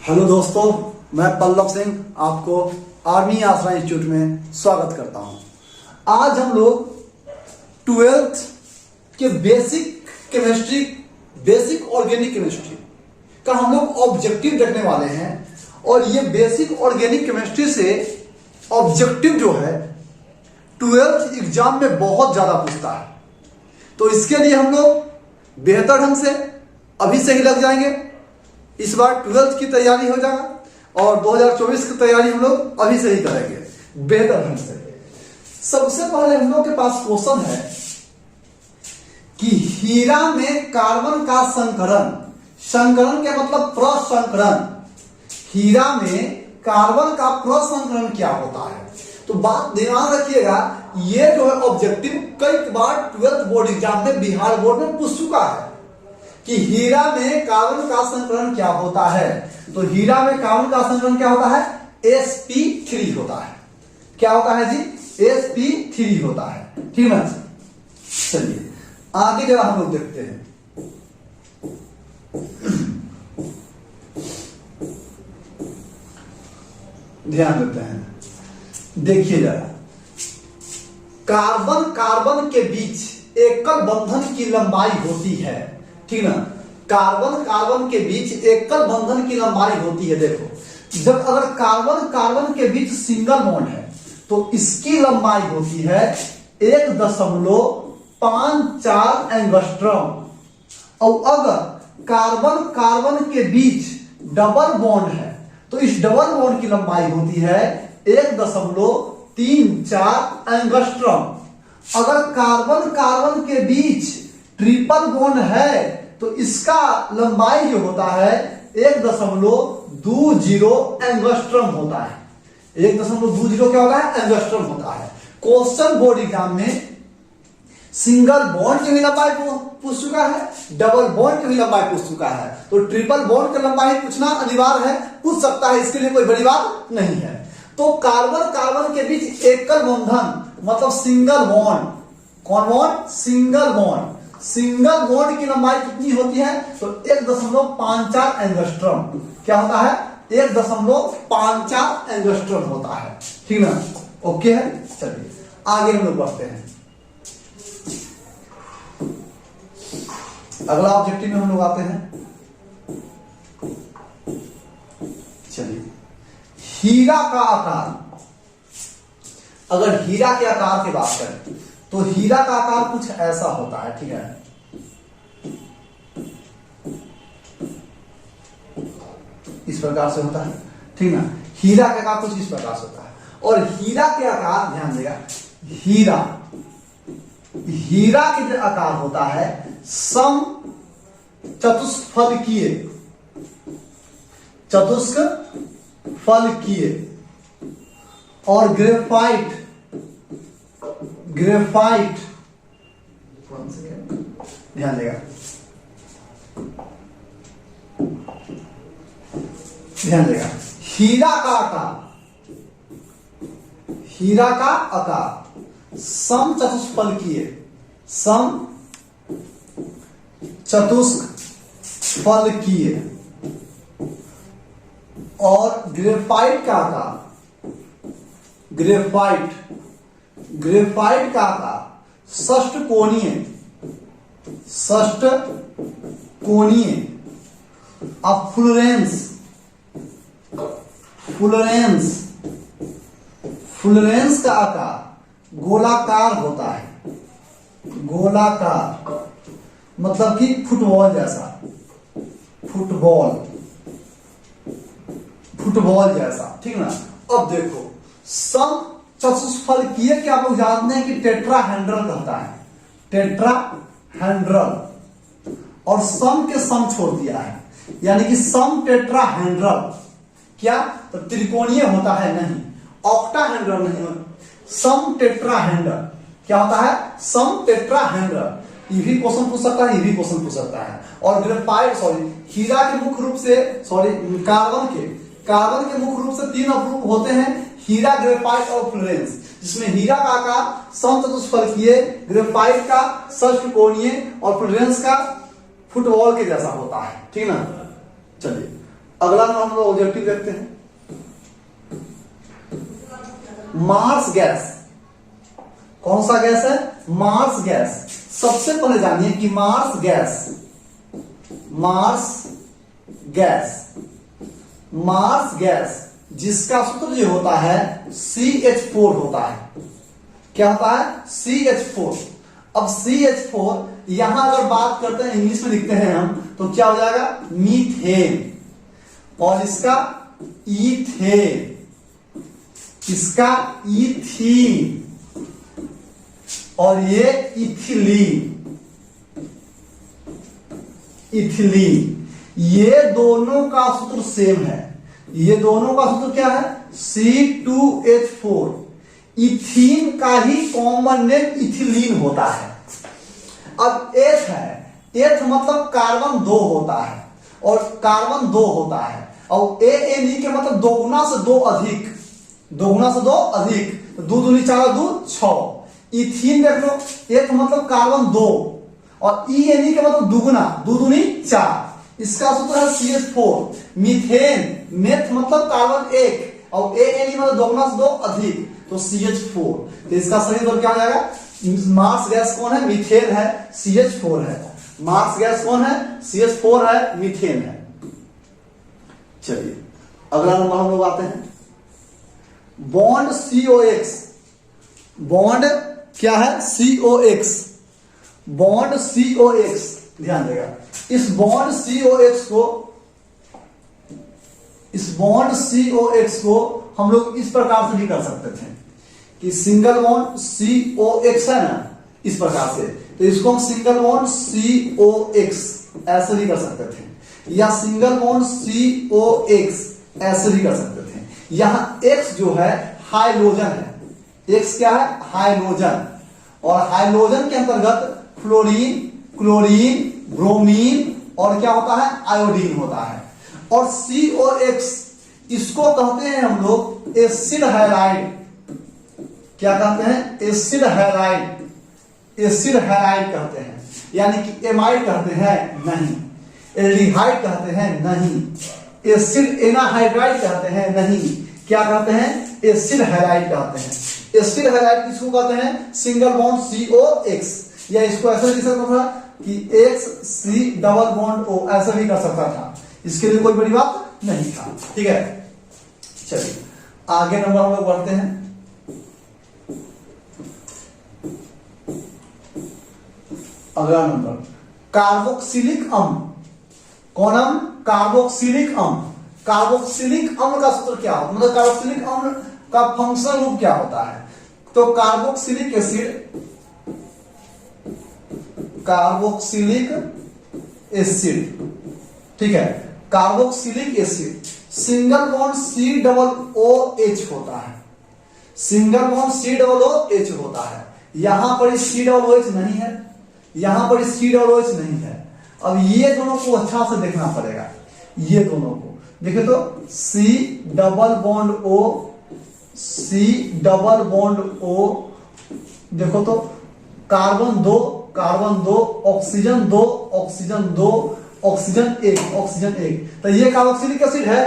Hello दोस्तों, मैं पल्लव सिंह आपको आर्मी आसरा इंस्टीट्यूट में स्वागत करता हूं। आज हम लोग 12th के basic chemistry, basic organic chemistry का हम लोग ऑब्जेक्टिव देखने वाले हैं। और ये बेसिक ऑर्गेनिक केमिस्ट्री से ऑब्जेक्टिव जो है 12th एग्जाम में बहुत ज्यादा पूछता है। तो इसके लिए हम लोग बेहतर ढंग से अभी से ही लग जाएंगे। इस बार 12th की तैयारी हो जाएगा और 2024 की तैयारी हम लोग अभी से ही करेंगे बेहतर ढंग से। सबसे पहले हम लोग के पास क्वेश्चन है कि हीरा में कार्बन का संकरण, संकरण के मतलब प्रसंकरण, हीरा में कार्बन का प्रसंकरण क्या होता है। तो बात ध्यान रखिएगा, ये जो है ऑब्जेक्टिव कई बार 12th बोर्ड एग्जाम में बिहार बोर्ड में पूछ चुका है कि हीरा में कार्बन का संकरण क्या होता है। तो हीरा में कार्बन का संकरण क्या होता है? sp3 होता है। क्या होता है जी? sp3 होता है। ठीक है, चलिए आगे जरा हम लोग देखते हैं। ध्यान देते हैं, देखिए जरा, कार्बन कार्बन के बीच एकल बंधन की लंबाई होती है। ठीक ना, कार्बन कार्बन के बीच एकल बंधन की लंबाई होती है। देखो, जब अगर कार्बन कार्बन के बीच सिंगल बॉन्ड है तो इसकी लंबाई होती है 1.54 एंगस्ट्रॉम। और अगर कार्बन कार्बन के बीच डबल बॉन्ड है तो इस डबल बॉन्ड की लंबाई होती है 1.34 एंगस्ट्रॉम। अगर कार्बन कार्बन के बीच ट्रिपल बॉन्ड है तो इसका लंबाई जो होता है 1.20 एंगस्ट्रॉम होता है। 1.20 क्या होता है? एंगस्ट्रॉम होता है। क्वेश्चन बोर्ड एग्जाम में सिंगल बॉन्ड की भी लंबाई पूछ चुका है, डबल बॉन्ड की भी लंबाई पूछ चुका है। तो ट्रिपल बॉन्ड की लंबाई पूछना अनिवार्य है, पूछ सकता है, इसके लिए कोई बड़ी बात नहीं है। तो कार्बन कार्बन के बीच एकल बंधन मतलब सिंगल बॉन्ड, कौन bond? Single bond. Single bond की लंबाई कितनी होती है? तो 1.54 एंगस्ट्रॉम। क्या होता है? 1.54 एंगस्ट्रॉम होता है। ठीक ना, ओके है। चलिए आगे हम लोग बढ़ते हैं। अगला ऑब्जेक्टिव में हम लोग आते हैं। चलिए, हीरा का आकार, अगर हीरा के आकार की बात करें तो हीरा का आकार कुछ ऐसा होता है। ठीक है, इस प्रकार से होता है। ठीक ना, हीरा का आकार कुछ इस प्रकार से होता है। और हीरा के आकार, ध्यान देगा, हीरा के जो आकार होता है सम चतुष्फलकीय, चतुष्फलकीय। और ग्रेफाइट, ग्रेफाइट, ध्यान देगा, ध्यान देगा, हीरा का आकार, हीरा का आकार सम चतुष्फलकीय, सम चतुष्फलकीय। और ग्रेफाइट का आकार, ग्रेफाइट, ग्रेफाइट का आकार षष्ठकोणीय, षष्ठकोणीय। अब फ्लोरेंस, फ्लोरेंस, फ्लोरेंस का आकार गोलाकार होता है। गोलाकार मतलब कि फुटबॉल जैसा, फुटबॉल, फुटबॉल जैसा। ठीक ना। अब देखो, सम चतुष्फलकीय के आप लोग जानते हैं कि टेट्राहेड्रल कहता है, टेट्राहेड्रल। और सम के सम छोड़ दिया है, यानी कि सम टेट्राहेड्रल। क्या? तो त्रिकोणीय होता है, नहीं, ऑक्टाहेड्रल नहीं, सम टेट्राहेड्रल। क्या होता है? सम टेट्राहेड्रल। ये भी क्वेश्चन पूछ सकता है, ये भी क्वेश्चन पूछ सकता है। और ग्रेफाइट, हीरा के मुख्य रूप से, कार्बन के मुख्य रूप से 3 उपरूप होते हैं, हीरा, ग्रेफाइट और फ्लोरेंस। जिसमें हीरा का आकार समचतुष्फलकीय, ग्रेफाइट का षष्ठकोणीय और फ्लोरेंस का फुटबॉल के जैसा होता है। ठीक ना। चलिए अगला हम लोग पॉजिटिव देखते हैं। मार्स गैस, कौन सा गैस है? Marsh gas. सबसे पहले जानिए कि marsh gas, marsh gas, marsh gas जिसका सूत्र जो होता है CH4 होता है। क्या होता है? CH4। अब CH4 यहां अगर बात करते हैं, इंग्लिश में लिखते हैं हम, तो क्या हो जाएगा? मीथेन। और इसका ईथेन, इसका ईथीन, और ये इथिलीन, इथिलीन। ये दोनों का सूत्र सेम है। ये दोनों का सूत्र क्या है? C2H4। इथीन का ही कॉमन नेम इथिलीन होता है। अब एथ है, एथ मतलब कार्बन 2 होता है, और कार्बन 2 होता है, और ANE के मतलब दोगुना से 2 अधिक, दोगुना से 2 अधिक, तो 2 दूनी 4 2 6। इथीन देख लो, एथ मतलब कार्बन 2, और ENE के मतलब दुगुना, 2 दूनी 4। इसका सूत्र है CH4। मीथेन, मेथ मतलब कार्बन 1, और ANE मतलब दोगुना से 2 अधिक, तो CH4। तो इसका सही उत्तर क्या हो जाएगा? मार्स गैस कौन है? मीथेन है, CH4 है। मार्स गैस कौन है? CH4 है, मीथेन है। चलिए अगला नंबर हम लोग आते हैं। बॉन्ड COX, बॉन्ड क्या है? COX, बॉन्ड COX, ध्यान देगा। इस बॉन्ड COX को, इस बॉन्ड COX को हम लोग इस प्रकार से भी कर सकते थे कि सिंगल बॉन्ड COX है ना, इस प्रकार से, तो इसको हम सिंगल बॉन्ड COX ऐसे भी कर सकते थे, या सिंगल बॉन्ड COX ऐसे भी कर सकते थे। यहां X जो है हाइड्रोजन है, X क्या है? हाइड्रोजन। और हाइड्रोजन के अंतर्गत फ्लोरीन, क्लोरीन, ब्रोमीन और क्या होता है? आयोडीन होता है। और COX इसको कहते हैं हम लोग एसिड हैलाइड। क्या कहते हैं? एसिड हैलाइड, एसिड हैलाइड कहते हैं। यानी कि एमाइड कहते हैं? नहीं। एल्डिहाइड कहते हैं? नहीं। एसिड एनाहाइड्राइड कहते हैं? नहीं। क्या कहते हैं? एसिड हैलाइड कहते हैं। एसिड हैलाइड किसको कहते हैं? सिंगल बॉन्ड COX, या इसको ऐसे लिख सकता था कि XC डबल बॉन्ड O, ऐसा भी कर सकता था। इसके लिए कोई बड़ी बात नहीं था। ठीक है, चलिए आगे नंबर हम लोग बढ़ते हैं। अगला नंबर कार्बोक्सिलिक अम्ल। कौन अम्ल? कार्बोक्सिलिक अम्ल। कार्बोक्सिलिक अम्ल का सूत्र क्या होता है? मतलब कार्बोक्सिलिक अम्ल का फंक्शनल रूप क्या होता है? तो कार्बोक्सिलिक एसिड, कार्बोक्सिलिक एसिड, ठीक है, carboxylic acid single bond COOH होता है। सिंगल बॉन्ड COOH होता है। यहां पर COOH नहीं है, यहां पर COOH नहीं है। अब ये दोनों को अच्छा से देखना पड़ेगा। ये दोनों को देखिए तो C double bond O, C double bond O, देखो तो carbon 2, carbon 2, oxygen 2, oxygen 2, oxygen 1, oxygen 1। तो ये कार्बोक्सिलिक एसिड है,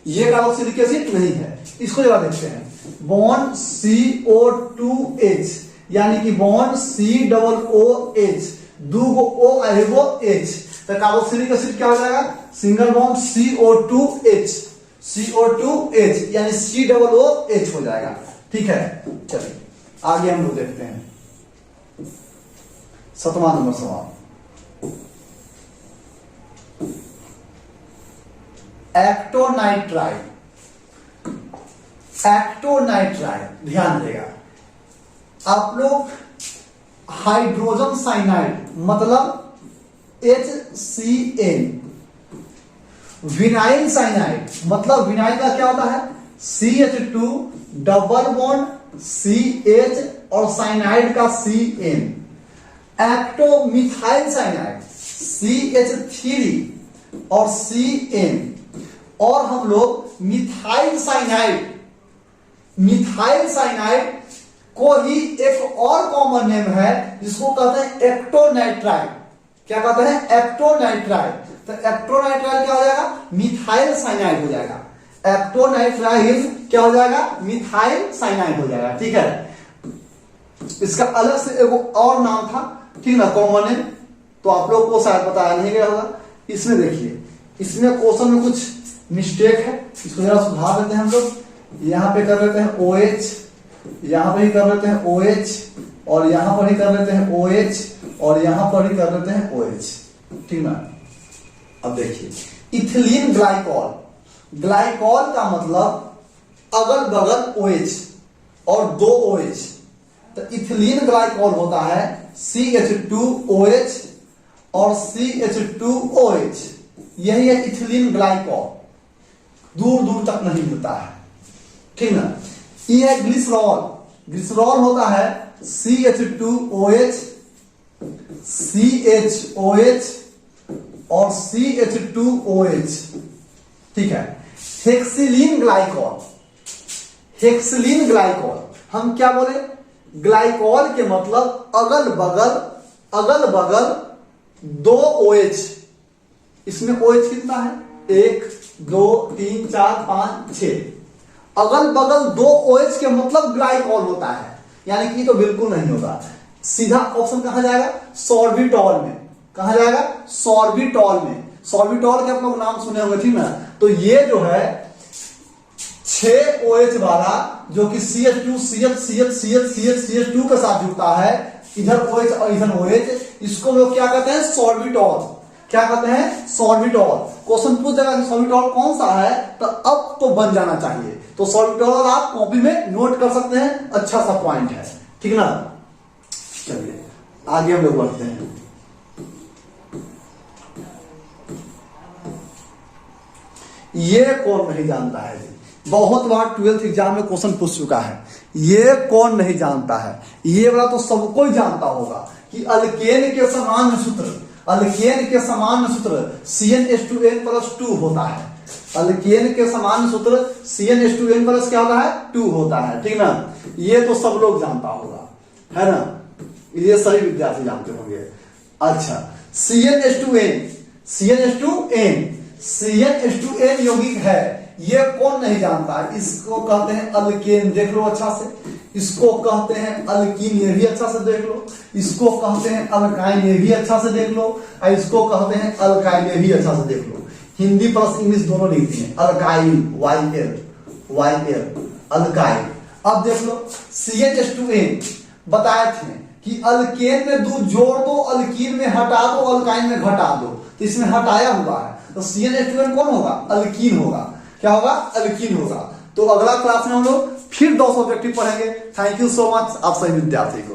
ये कार्बोक्सिलिक एसिड नहीं है। इसको जरा देखते हैं। बॉन्ड CO2H, यानी कि बॉन्ड COOH, दो O आएगो H, तो कार्बोक्सिलिक एसिड क्या हो जाएगा? सिंगल बॉन्ड CO2H, CO2H यानी COOH हो जाएगा। ठीक है, चलिए आगे हम लोग देखते हैं 7वां नंबर सवाल। एक्टोनाइट्राइड, एक्टोनाइट्राइड ध्यान देगा आप लोग। हाइड्रोजन साइनाइड मतलब HCN, विनाइल साइनाइड मतलब विनाइल का क्या होता है? CH2 डबल बॉन्ड CH और साइनाइड का CN। एक्टोमिथाइल साइनाइड CH3 और CN। और हम लोग मिथाइल साइनाइड, मिथाइल साइनाइड को ही एक और कॉमन नेम है जिसको कहते हैं एक्टोनाइट्राइड। क्या कहते हैं? एक्टोनाइट्राइड। तो एक्टोनाइट्राइड क्या हो जाएगा? मिथाइल साइनाइड हो जाएगा। एक्टोनाइट्राइल क्या हो जाएगा, मिथाइल साइनाइड हो जाएगा। ठीक है, इसका अलग से एक और नाम था, ठीक ना, कॉमन है, तो आप लोग को शायद बताया नहीं गया होगा। इसमें देखिए, इसमें क्वेश्चन में कुछ मिस्टेक है, इसको जरा सुधार देते हैं हम लोग। यहां पे कर लेते हैं OH, यहां पर ही कर लेते हैं OH, और यहां पर ही कर लेते हैं OH, और यहां पर ही कर लेते हैं OH, ठीक ना। अब देखिए, इथिलीन ग्लाइकॉल, ग्लाइकॉल का मतलब अगल बगल OH और 2 OH, तो इथिलीन ग्लाइकॉल होता है CH2OH और CH2OH, यही है इथिलीन ग्लाइकॉल, दूर दूर तक नहीं मिलता है, ठीक ना। ये है ग्लिसरॉल, ग्लिसरॉल होता है CH2OH, CHOH और CH2OH, ठीक है। हेक्सिलीन ग्लाइकॉल, हेक्सिलीन ग्लाइकॉल हम क्या बोले, ग्लाइकॉल के मतलब अगल बगल 2 OH, इसमें OH कितना है, 1 2 3 4 5 6, अगल बगल 2 OH के मतलब ग्लाइकॉल होता है, यानी कि तो बिल्कुल नहीं होगा। सीधा ऑप्शन कहां जाएगा, सॉर्बिटॉल में, कहां जाएगा, सॉर्बिटॉल में। सॉर्बिटॉल के आप लोग नाम सुने होंगे, ठीक ना। तो ये जो है 6 OH वाला, जो कि CH2 के साथ जुड़ता है, इधर OH और इधर OH, इसको लोग क्या कहते हैं, सॉर्बिटॉल। क्या कहते हैं, सॉर्बिटॉल। क्वेश्चन पूछ देगा सॉर्बिटॉल कौन सा है, तो अब तो बन जाना चाहिए। तो सॉर्बिटॉल आप कॉपी में नोट कर सकते हैं, अच्छा सा पॉइंट है, ठीक ना। चलिए आगे हम लोग बढ़ते हैं। ये कौन नहीं जानता है जी, बहुत बार 12th एग्जाम में क्वेश्चन पूछ चुका है, ये कौन नहीं जानता है, ये वाला तो सबको ही जानता होगा कि अल्केन के समान सूत्र, अल्केन के समान सूत्र CnH2n+2 होता है। अल्केन के समान सूत्र CnH2n+ क्या होता है, 2 होता है, ठीक ना। ये तो सब लोग जानता होगा, है ना, ये सभी विद्यार्थी जानते होंगे। अच्छा, CnH2n यौगिक है, ये कौन नहीं जानता है, इसको कहते हैं अल्केन, देख लो अच्छा से। इसको कहते हैं अल्कीन, ये भी अच्छा से देख लो। इसको कहते हैं अल्काइन, ये भी अच्छा से देख लो। और इसको कहते हैं अल्काइल, ये भी अच्छा से देख लो। हिंदी प्लस इंग्लिश दोनों लिखते हैं, अल्काइल, YL अल्काइल। अब देख लो, CnH2n बताए थे कि अल्केन में 2 जोड़ दो, अल्कीन में हटा दो, अल्काइन में घटा दो, तो इसमें हटाया हुआ है, तो CnH2n कौन होगा, अल्कीन होगा। क्या होगा, अल्कीन होगा। तो अगला क्लास में हम लोग फिर 200 ऑब्जेक्टिव पढ़ेंगे। थैंक यू सो मच आप सभी विद्यार्थी को।